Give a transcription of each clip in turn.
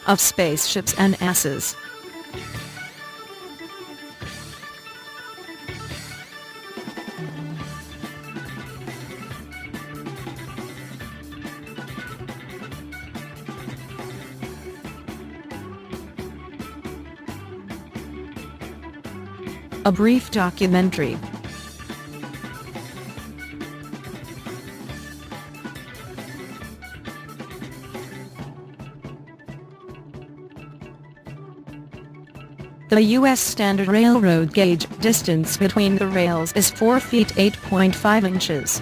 of Spaceships and Asses. A brief documentary. The U.S. standard railroad gauge distance between the rails is 4 feet 8.5 inches.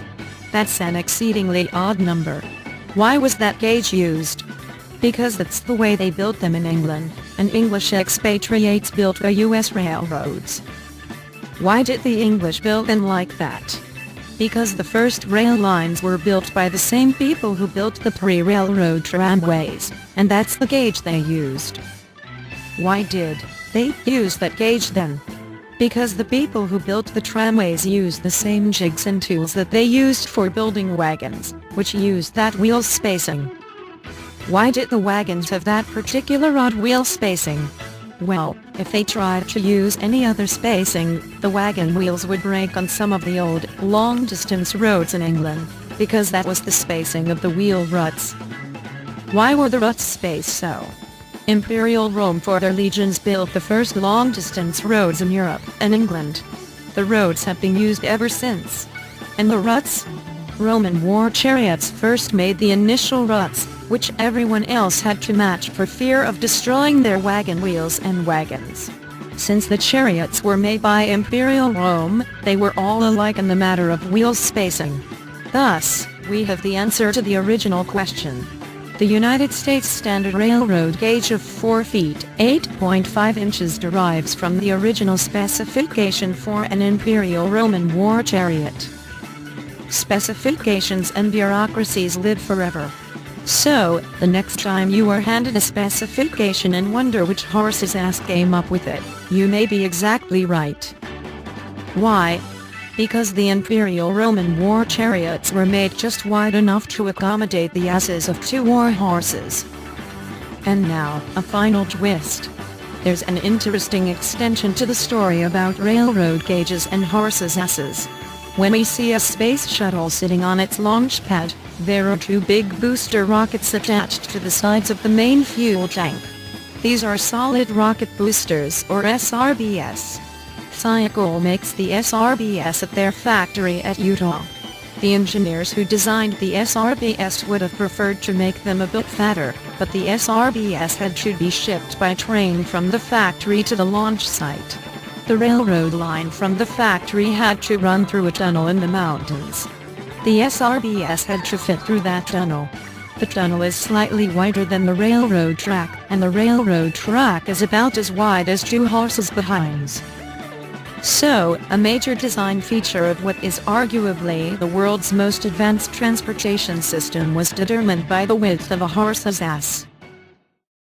That's an exceedingly odd number. Why was that gauge used? Because that's the way they built them in England, and English expatriates built the U.S. railroads. Why did the English build them like that? Because the first rail lines were built by the same people who built the pre-railroad tramways, and that's the gauge they used. Why did they use that gauge then? Because the people who built the tramways used the same jigs and tools that they used for building wagons, which used that wheel spacing. Why did the wagons have that particular odd wheel spacing? Well, if they tried to use any other spacing, the wagon wheels would break on some of the old, long-distance roads in England, because that was the spacing of the wheel ruts. Why were the ruts spaced so? Imperial Rome for their legions built the first long-distance roads in Europe and England. The roads have been used ever since. And the ruts? Roman war chariots first made the initial ruts, which everyone else had to match for fear of destroying their wagon wheels and wagons. Since the chariots were made by Imperial Rome, they were all alike in the matter of wheel spacing. Thus, we have the answer to the original question. The United States Standard Railroad gauge of 4 feet, 8.5 inches derives from the original specification for an Imperial Roman war chariot. Specifications and bureaucracies live forever. So, the next time you are handed a specification and wonder which horse's ass came up with it, you may be exactly right. Why? Because the Imperial Roman war chariots were made just wide enough to accommodate the asses of 2 war horses. And now, a final twist. There's an interesting extension to the story about railroad gauges and horses' asses. When we see a space shuttle sitting on its launch pad, there are 2 big booster rockets attached to the sides of the main fuel tank. These are solid rocket boosters, or SRBs. Cycle makes the SRBs at their factory at Utah. The engineers who designed the SRBs would have preferred to make them a bit fatter, but the SRBs had to be shipped by train from the factory to the launch site. The railroad line from the factory had to run through a tunnel in the mountains. The SRBs had to fit through that tunnel. The tunnel is slightly wider than the railroad track, and the railroad track is about as wide as 2 horses' behinds. So, a major design feature of what is arguably the world's most advanced transportation system was determined by the width of a horse's ass.